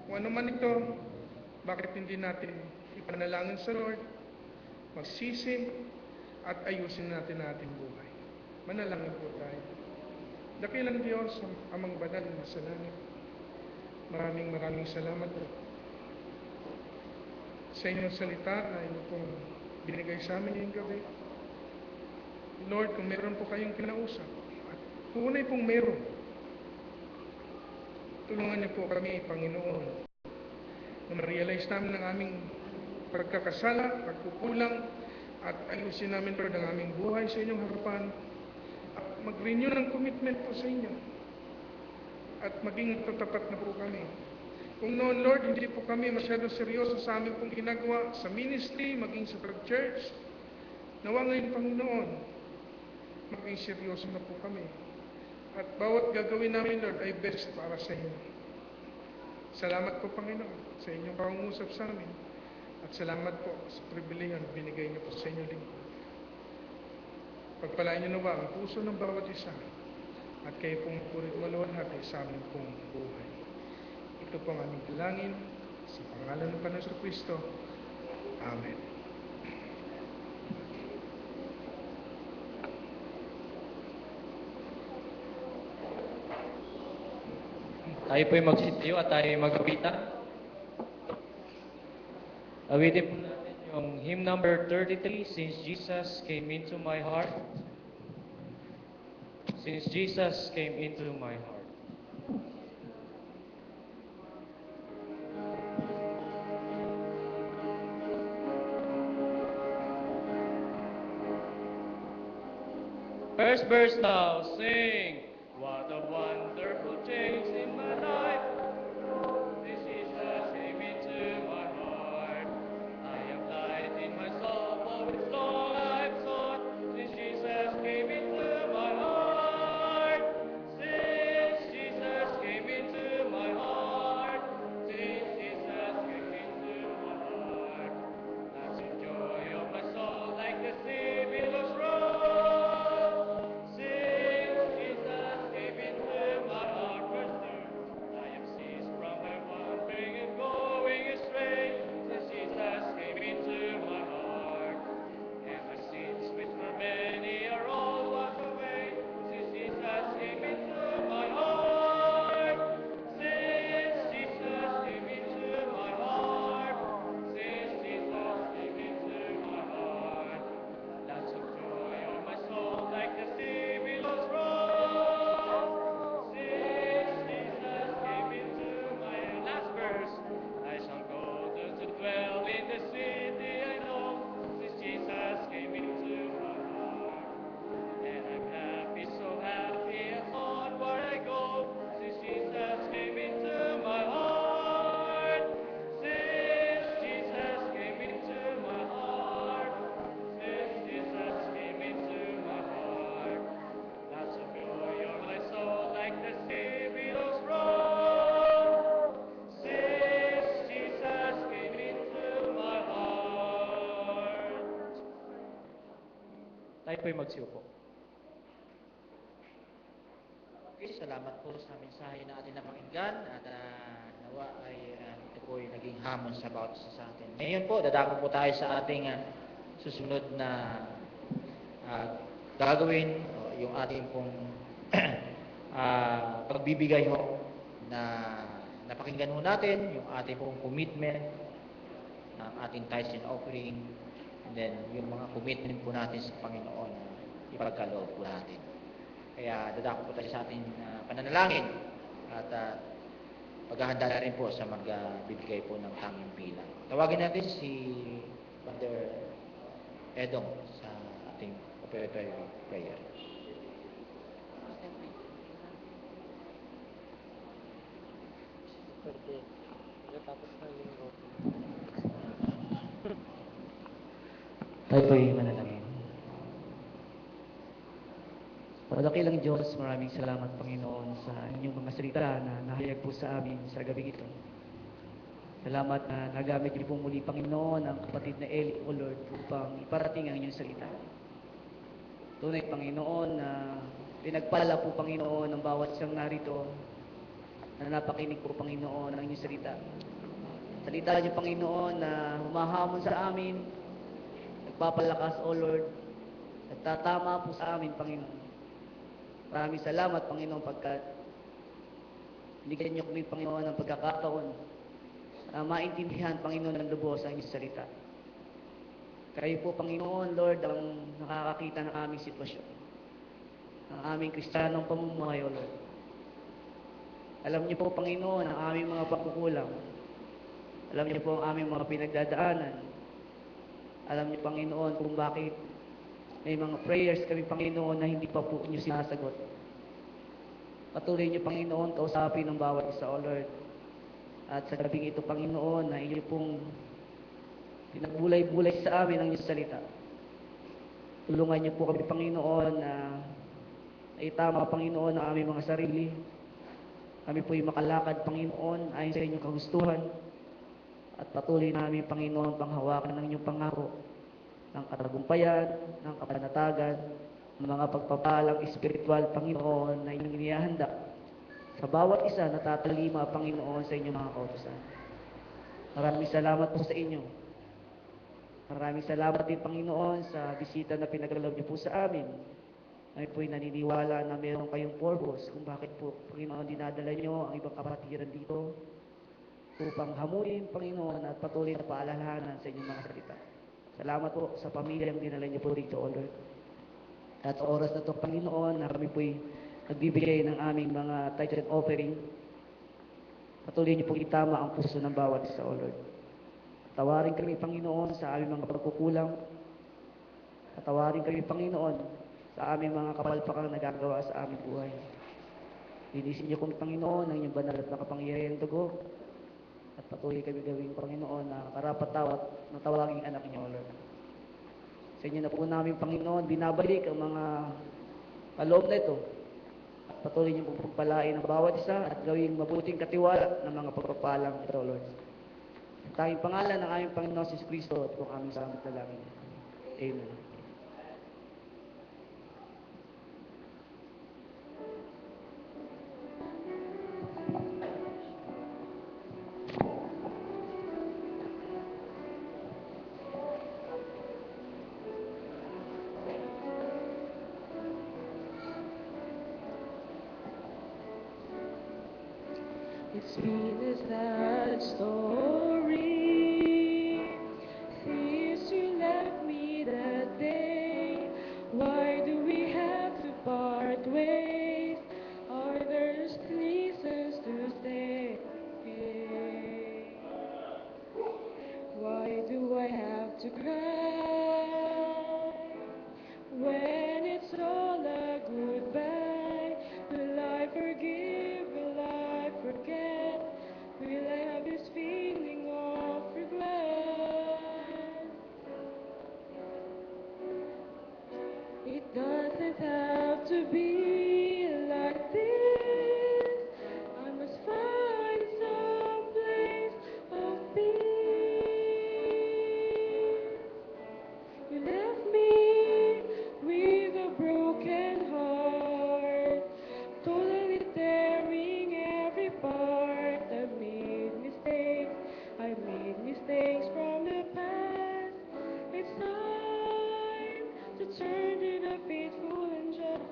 Kung ano man ito, bakit hindi natin ipanalangin sa Lord, magsisi, at ayusin natin ating buhay. Manalangin po tayo. Dakilang Diyos, Amang Banal na sa langit. Maraming salamat po sa inyong salita na inyo pong binigay sa amin ngayong gabi. Lord, kung meron po kayong kinausap, at tunay pong meron, tulungan niyo po kami, Panginoon, na ma-realize namin ang aming pagkakasala, pagkukulang, at ayusin namin, Lord, ang aming buhay sa inyong harapan, at mag-renew ng commitment po sa inyo, at maging tatapat na po kami. Kung noon, Lord, hindi po kami masyadong seryoso sa aming pong ginagawa sa ministry, maging sa church, nawa ngayon, Panginoon, maging seryoso na po kami. At bawat gagawin namin, Lord, ay best para sa inyo. Salamat po, Panginoon, sa inyong pangungusap sa amin. At salamat po sa pribilehiyo na binigay niyo po sa inyong lingkod. Pagpalain niyo nawa ang puso ng bawat isa at kayo pong purit maluwalhati sa aming pong buhay. Ito po ang aming dalangin sa pangalan ng Panginoon Kristo. Amen. Tayo po'y magsitayo at tayo mag-awitan. Awitin po natin yung hymn number 33, Since Jesus Came Into My Heart. Since Jesus Came Into My Heart. First verse now, sing. What a wonderful change in my life. This Jesus came into my heart. I am light in my soul, for it's long I've sought. Since Jesus came into my heart. Since Jesus came into my heart. Since Jesus came into my heart. That's the joy of my soul, like the sea billows roll. Since Jesus came into my heart, verse 2, I am ceased from my wandering and going astray. Since Jesus came into my heart, and my sins, which were many, are all washed away. Since Jesus came into my heart, since Jesus came into my heart, since Jesus came into my heart, lots of joy on my soul, like the sea billows roll. Since Jesus came into my last verse, I shall go to dwell in the city I know. Since Jesus came into my heart, and I'm happy, so happy, and onward I go. Since Jesus came into my heart, since Jesus came into my heart, since Jesus came into my heart, lots of joy on my soul, like the sea billows roll. Since Jesus came into my heart. Tayo po'y magsiupo. Okay, salamat po sa mensahe na atin napakinggan at nawa ay ito po ay naging hamon sa bawat isa sa atin. Ngayon po, dadako po tayo sa ating susunod na gagawin, yung ating pong pagbibigay ho na napakinggan ho natin, yung ating pong commitment ng ating tithes and offering, and then yung mga commitment po natin sa Panginoon na ipagkaloob po natin. Kaya dadako po tayo sa ating pananalangin at paghahanda na rin po sa magbibigay po ng tanging bilang. Tawagin natin si Brother Edong sa ating operatory prayer. Tayo po'y manalangin. Padakilang Diyos, maraming salamat Panginoon sa inyong mga salita na nahayag po sa amin sa gabing ito. Salamat na nagamit niyo po muli Panginoon ang kapatid na Eli, O Lord, upang iparating ang inyong salita. Tunay Panginoon na pinagpala po Panginoon ang bawat siyang narito na napakinig po Panginoon ang inyong salita. Salita niyo Panginoon na humahamon sa amin, nagpapalakas O Lord, nagtatama po sa amin Panginoon. Maraming salamat, Panginoon, pagkat binigyan niyo kami, Panginoon, ng pagkakataon na maintindihan, Panginoon, ng lubos ang inyong salita. Kayo po, Panginoon, Lord, ang nakakakita ng aming sitwasyon, ng aming kristyanong pamumuhay, O Lord. Alam niyo po, Panginoon, ang aming mga pagkukulang. Alam niyo po ang aming mga pinagdadaanan. Alam niyo, Panginoon, kung bakit may mga prayers kami, Panginoon, na hindi pa po niyo sinasagot. Patuloy niyo, Panginoon, kausapin ng bawat isa, O Lord. At sa gabing ito, Panginoon, na inyo pong pinagbulay-bulay sa amin ang inyong salita. Tulungan niyo po kami, Panginoon, na itama, Panginoon, ang aming mga sarili. Kami po'y makalakad, Panginoon, ayon sa inyong kagustuhan. At patuloy namin, Panginoon, panghawakan ng inyong pangako, ng katagumpayan, ng kapanatagan, ang mga pagpapalang espiritual, Panginoon, na inyong inihahanda sa bawat isa na tatalima, Panginoon, sa inyong mga kautusan. Maraming salamat po sa inyo. Maraming salamat din, Panginoon, sa bisita na pinagkaloob niyo po sa amin. Ay po'y naniniwala na meron kayong purpose kung bakit po, Panginoon, dinadala niyo ang ibang kapatiran dito upang hamuin, Panginoon, at patuloy na paalalahanan sa inyong mga salita. Salamat po sa pamilyang dinala niyo po dito, O Lord. At sa oras na ito, Panginoon, na kami po'y nagbibigay ng aming mga tithe and offering, patuloy niyo pong itama ang puso ng bawat isa, O Lord. Patawarin kami, Panginoon, sa aming mga pagkukulang. Patawarin kami, Panginoon, sa aming mga kapalpakang nagagawa sa aming buhay. Linisin niyo kong Panginoon ang inyong banal at makapangyarihang dugo at patuloy kami gawing Panginoon na karapat-dapat na tawaging anak niyo, O Lord. Sa inyo na po namin, Panginoon, binabalik ang mga kaloob na ito at patuloy niyo pong pagpalain ang bawat isa at gawing mabuting katiwala ng mga pagpapalang ito, Lord. Sa tanging pangalan ng aming Panginoon si Kristo at kung aming salamat na langin. Amen. It's been a sad story since you left me that day. Why do we have to part ways? Are there reasons to stay? Why do I have to cry when it's all a goodbye? Will I forgive? Will I forget? Will I have this feeling of regret? It doesn't have to be like this. I must find some place of peace. You left me with a broken heart, totally tearing every part. I've made mistakes from the past. It's time to turn to the faithful and just.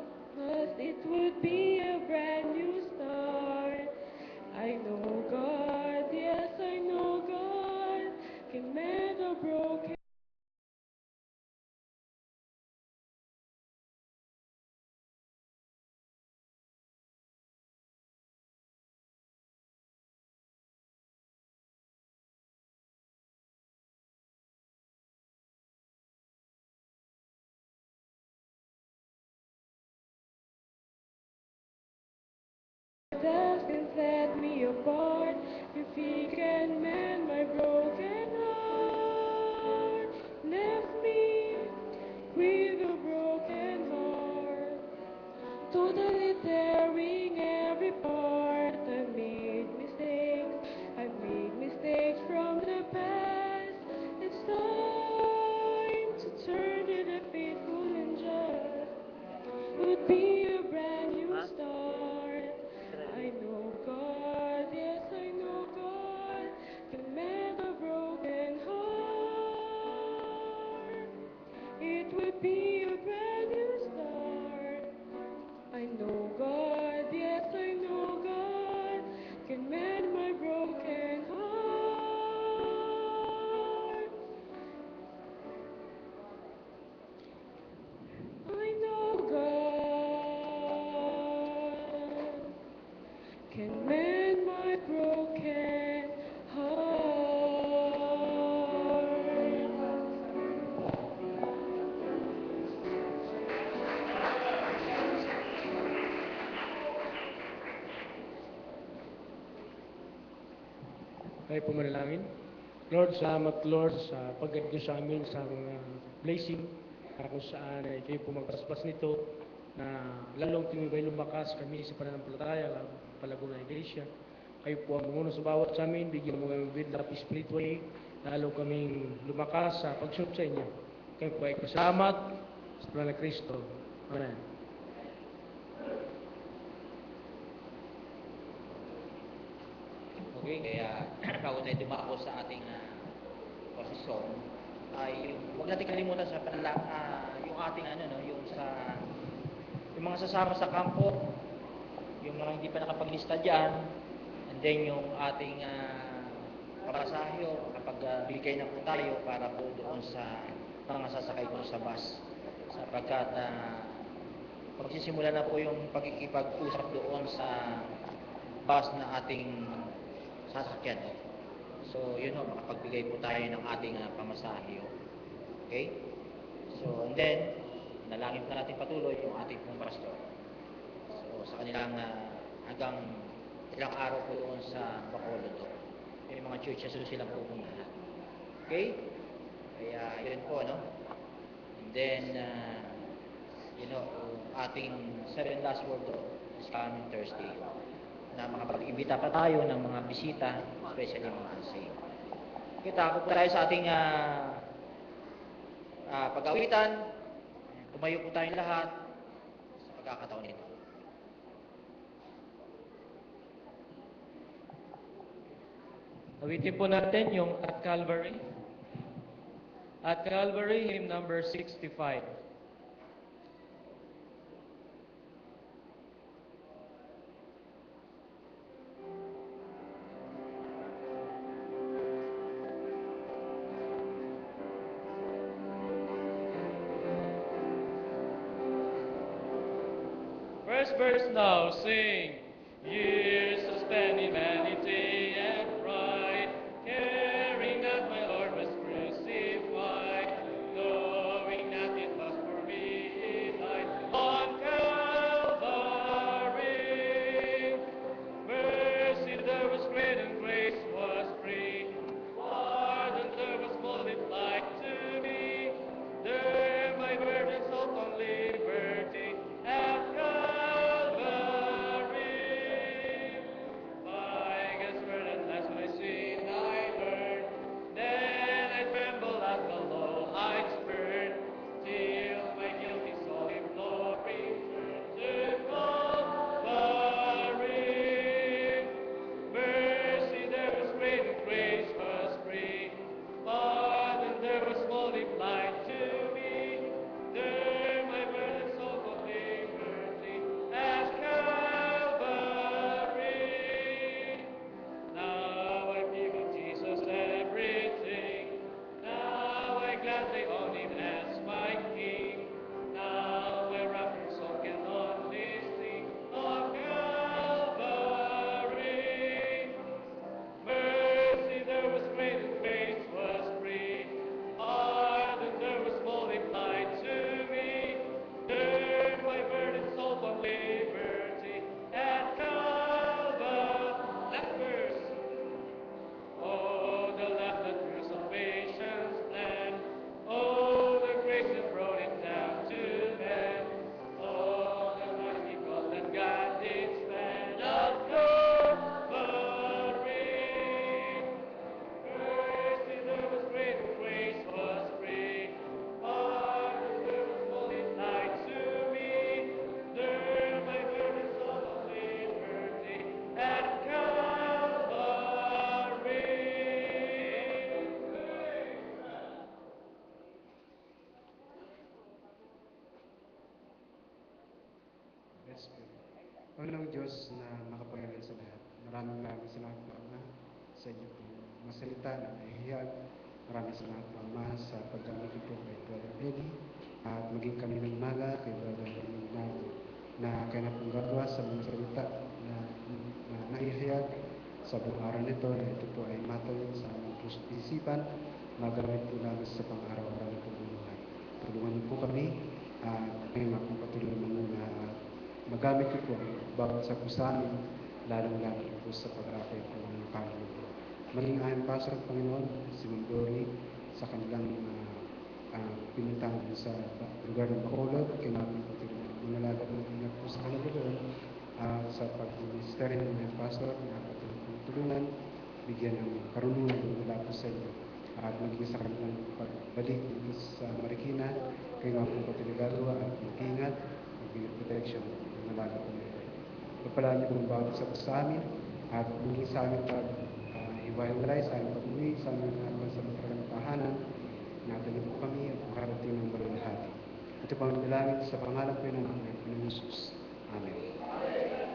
It would be a brand new start. I know God, yes, I know God can mend a broken. Death can set me apart if He can mend my broken heart. Left me with a broken heart, totally tearing every part. I've made mistakes from the past. It's time to turn to the faithful and just. Would be a brand new start. I know God, yes, I know God can mend a broken heart. It would be a brand new start. I know God, yes, I know God can mend my broken heart. I know God can mend my broken Tayo po manalangin. Lord, salamat Lord sa pagganyo sa amin sa mga blessing na kung saan ay kayo po magpaspas nito na lalong tumibay lumakas kami sa pananampalataya palago ng iglesia. Kayo po ang muna sa bawat sa amin, bigyan mo kami with love spiritually, lalo kaming lumakas sa pagsunod sa inyo. Kayo po ay kasalamat sa pangalan ng Kristo. Amen. Okay, kaya bago tayo dumako sa ating posisyon, ay huwag natin kalimutan sa yung ating ano no, yung mga sasama sa kampo, yung mga hindi pa nakapaglista diyan, and then yung ating pamasahe kapag bigay na po tayo para po doon sa mga sasakay ko sa bus, sapagkat magsisimula na po yung pagkikipag-usap doon sa bus na ating sasakyan. So, yun ho, makapagbigay po tayo ng ating pamasahe. Okay? So, and then, nalangin po natin patuloy yung ating pong pastor. So, sa kanilang hanggang ilang araw po doon sa Bacolod. Yung mga churches doon silang pupunta. Okay? Kaya, yun po, no? And then, ating 7 last word is coming Thursday. Na makapag-imbita pa tayo ng mga bisita, especially mga unsaved. Kita po tayo sa ating pag-awitan. Tumayo po tayong lahat sa pagkakataon nito. Awitin po natin yung At Calvary. At Calvary, hymn number 65. First verse now, sing. Years to spend humanity and pride, caring that my Lord was crucified, knowing that it was for me He died on Calvary. Mercy there was great and grace was free, pardon there was multiplied to me, there my burdens all on liberty at Calvary. By God's burden as my sin I heard, then I tremble at the low heights burn, till my guilty soul implored return to Calvary. Mercy there was great and grace was free, pardon there was multiplied to me, there my burden soul of liberty at Calvary. Now I give in Jesus everything, now I gladly own Him as my King, now my raptured soul can only sing of Calvary. Mercy there was great and grace was free, pardon there was multiplied to me, there my burden soul found liberty at Calvary. Last verse. Oh, the love that through salvation's plan, oh, the grace that brought it down to man, oh, the mighty cross that God did stand at Calvary. Mercy there was great and grace was free, pardon there was multiplied to me, there my burden soul of liberty at Calvary. Let's pray. Panginoong Diyos na makapangyarihan sa lahat, maraming salamat po, Ama, sa inyo po masalita na naihiyag. Maraming salamat po, Ama, sa paggamit po kay Brother Eddie at maging kami ng umaga kay Brother Leonardo na kaya na pong gagawa sa mga salita na naihiyag sa buong araw nito na ito po ay matuloy sa aming puso't isipan, magamit po namin sa pang-araw-araw na pagbubuhay. Tulungan niyo po kami at ngayon mapapatuloy muna at magamit ko po bawat sa kusamin, lalong-lalo po sa pag-aakay po ng Panginoon. Maging ayon pastor at Panginoon, si Mandori sa kanilang pinuntahan sa lugar ng Bacolod, kailangan po manalaga ng ingat po sa kanila doon sa pag-ministeri ng pastor na patuloy tulungan, bigyan ng karunungan mula po sa inyo. at maging sa kanilang pagbalik dito sa Marikina, kayo nga pong pagpinagagawa at mag-ingat, mag-ingat protection ng alaga po nito. Pagpalaan niyo pong bawat isa po sa amin at maging sa amin hiwa-hiwalay, sa aming pag-uwi, sa aming pansamantalang tahanan, natin po kami at makarating ng malalahati. Ito pang dalangin sa pangalan po ng Panginoon Jesus. Amen.